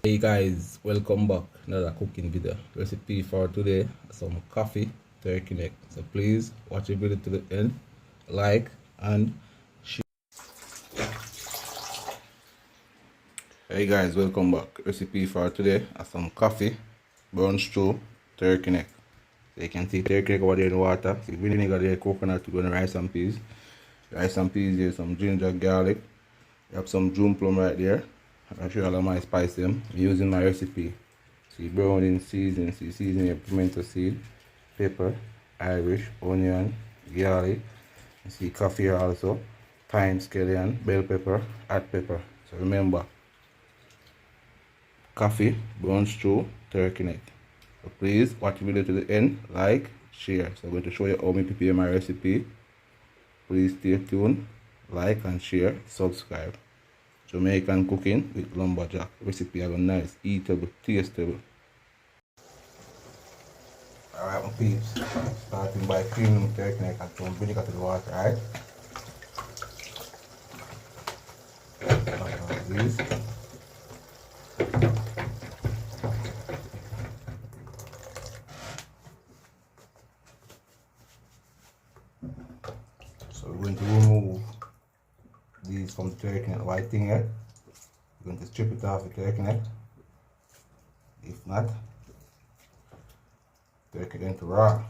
Hey guys, welcome back. Another cooking video. Recipe for today: some coffee turkey neck. So please watch the video to the end, like and share. Hey guys, welcome back. Recipe for today: some coffee, brown stew, turkey neck. So you can see turkey neck over there in the water. See vinegar there, coconut, we're gonna rice and peas. Rice and peas here, some ginger, garlic. You have some June plum right there. I'll show you all of my spice them. I'm using my recipe. See browning seasoning, see seasoning your pimento seed, pepper, Irish, onion, garlic. You see coffee here also, thyme, scallion, bell pepper, hot pepper. So remember, coffee, brown stew, turkey neck. So please watch the video to the end, like, share. So I'm going to show you how I prepare my recipe. Please stay tuned, like and share, subscribe. Jamaican cooking with lumberjack. Recipe are nice, eatable, tastable. Alright my peeps, starting by cleaning the turkey neck and throwing vinegar to the water, alright? These. So we're going to remove these from the turkey neck, white thing here. We're going to strip it off the turkey neck. If not, turkey going to raw.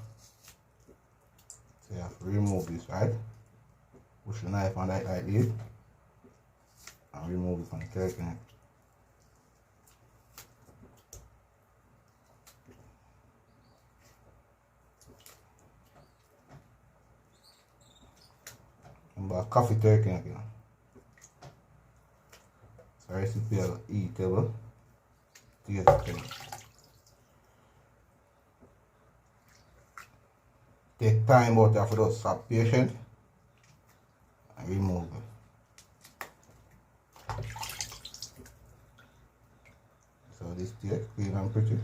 So you have to remove this, right? Push the knife on that like this and remove it from the turkey neck. Remember, coffee turkey neck, you know. So recipe is eatable, tastable. Take time out of those, stop patient and remove it. So this steak clean and pretty.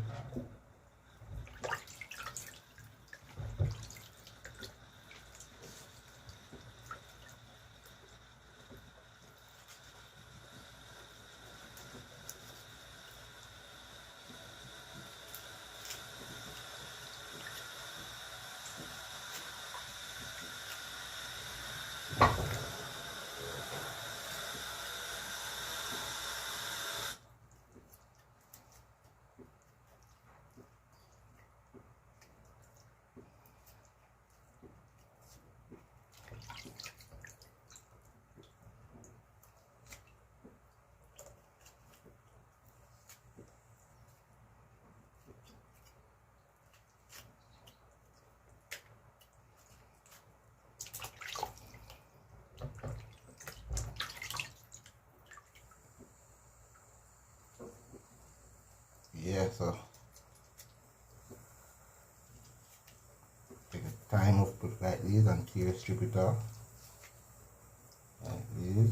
Yeah, so take the time of put like this and clear strip it off like this.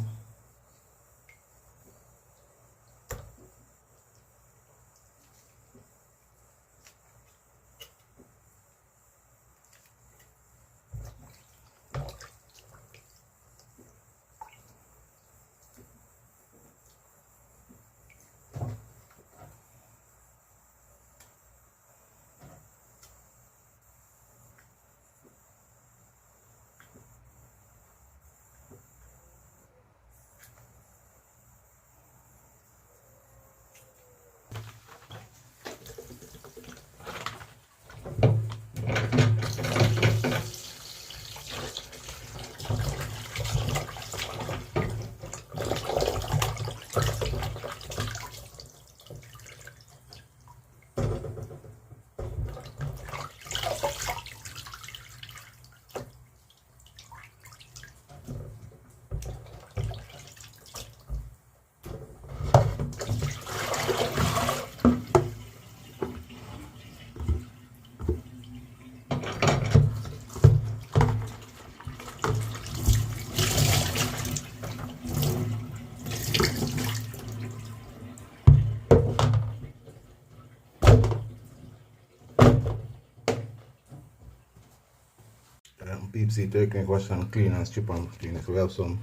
Peeps, turkey neck wash and clean and strip and clean. So we have some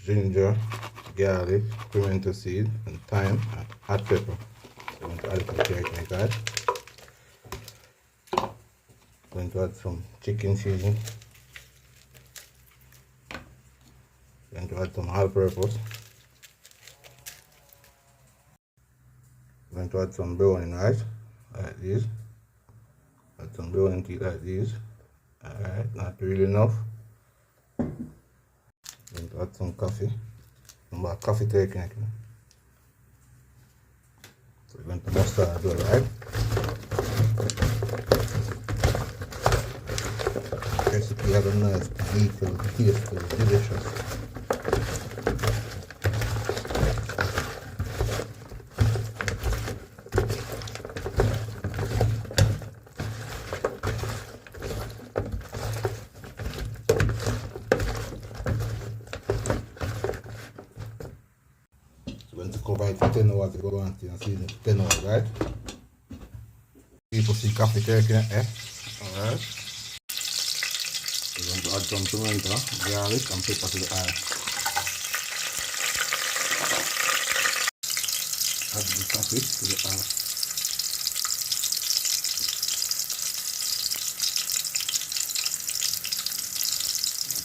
ginger, garlic, pimento seed, and thyme, and hot pepper. So I'm going to add some turkey neck. Going to add some chicken seasoning. Going to add some all-purpose. Going to add some browning rice, like this. Add some browning tea like this. Alright, not really enough. Going to add some coffee. Some coffee turkey neck. So we're going to mustard as well, right? Recipe has a nice, detailed, tasteful, delicious. So we're going to cover it for 10 hours to go on and season it for 10 hours, right? People see coffee turkey, eh? Alright. We're going to add some pimento, garlic, and pepper to the oil. Add the coffee to the oil.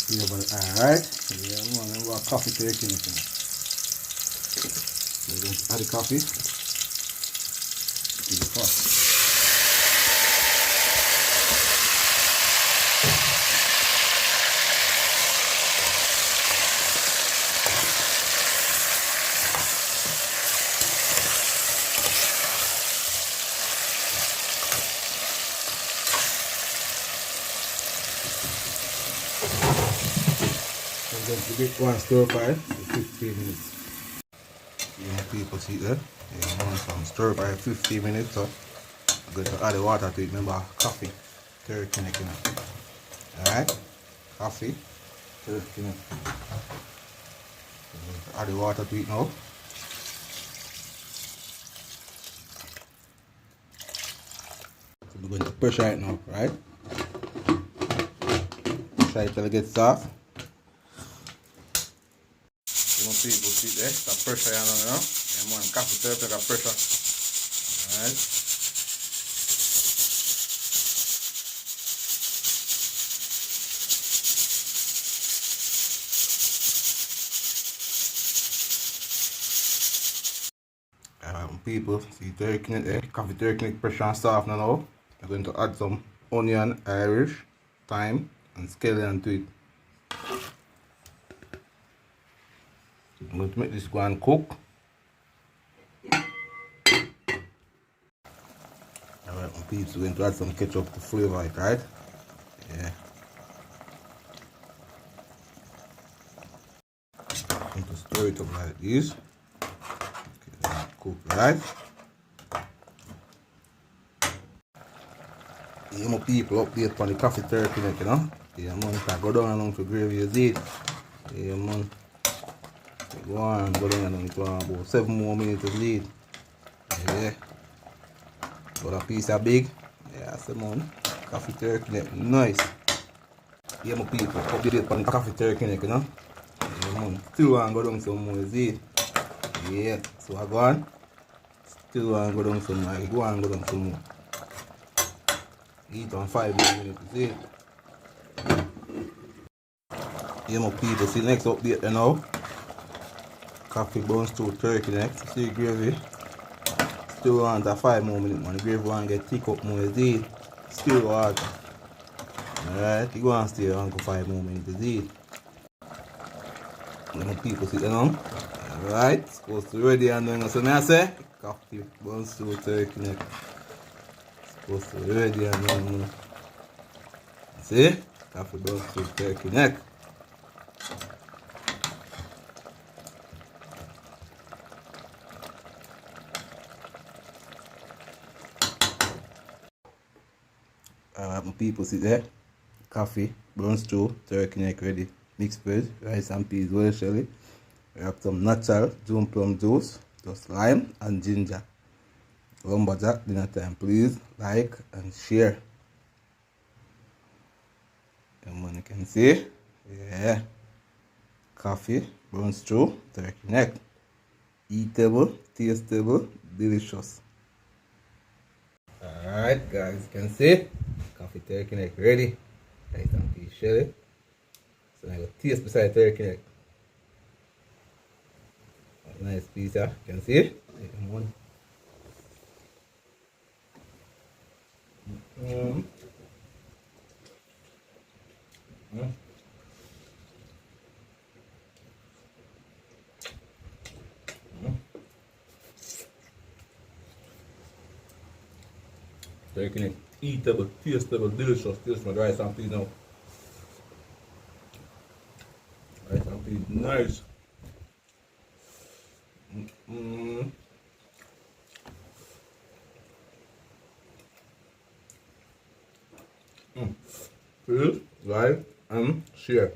Flavor the oil, right? Yeah, we want to have coffee turkey in it. So we're going to add the coffee to the pot. I'm going to get one stir fry for 15 minutes. Yeah, people see there. Yeah, want some stir fry 15 minutes. So I'm going to add the water to it. Remember, coffee, turkey neck. Alright, coffee, turkey neck. I'm going to add the water to it now. So we're going to pressure it now, right? Pressure it till it gets soft. People see there, the pressure on it now. And one coffee turkey got pressure. Alright. People see turkey there, coffee turkey pressure and soft now. I'm going to add some onion, Irish, thyme, and scallion to it. I'm going to make this go and cook. Alright, my peeps, we're going to add some ketchup to flavor it, right? Yeah. I'm going to stir it up like this. Okay, cook, right? Yeah, my people, update on the coffee turkey neck, you know? Yeah, man, if I go down along to gravy is it. Yeah, man. Go on, go down and go on about 7 more minutes of lead. Yeah. Got a piece of big. Yeah, that's the man. Coffee turkey neck. Nice. Yeah, my people. Update on the coffee turkey neck, you know. Yeah, man. Still want to go down some more, is it? Yeah. So I go on. Still want to go down some more. Go on, go down some more. Eat on 5 more minutes, is it? Yeah, my people. See next update, you know. Coffee bones to turkey neck. See gravy. Still want a 5 more minutes, man. The gravy want to get thick up more, is it? Still water. Alright, you go and stay on for 5 more minutes, is it? Let my people sit down. Alright, supposed to ready and doing so I say coffee bones to turkey neck. Supposed to ready and doing. See? Coffee bones to turkey neck. Alright, my people sit there. Coffee, brown stew, turkey neck ready. Mixed with rice and peas, well shelly. We have some natural June plum juice, just lime and ginger. Lumberjack dinner time. Please like and share. And you can see, yeah, coffee, Brown stew, turkey neck. Eatable, tastable, delicious. Alright guys, you can see coffee turkey neck ready. Nice and peas shelly. So I go taste beside turkey neck. Nice piece here, you can see. Take them one. Mm. Mm. Turkey neck, eatable, tastable, delicious. Taste my rice and peas now. Rice and peas, nice. Mm. Mm. Please like and share.